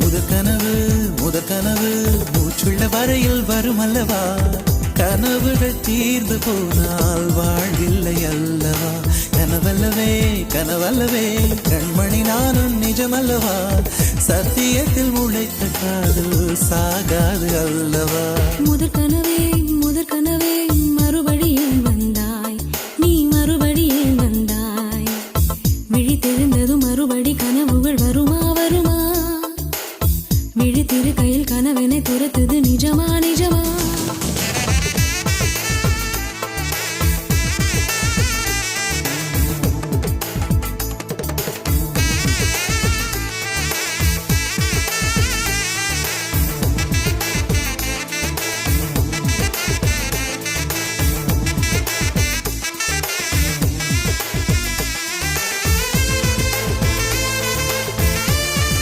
முதற்கனவு மூச்சுள்ள வரையில் வரும் அல்லவா கனவுகள் தீர்ந்து போனால் வாழ்வில்லை அல்லவா கனவல்லவே கண்மணி நானும் நிஜமல்லவா சத்தியத்தில் முளைத்த காதல் சாகாது அல்லவா முதற்கனவே மறுபடியும் வந்தாய் நீ மறுபடியும் வந்தாய் விழித்தெழுந்ததும் மறுபடி கனவுகள் வருமா விழித்திரு கையில் கனவெனை துரத்துது நிஜமா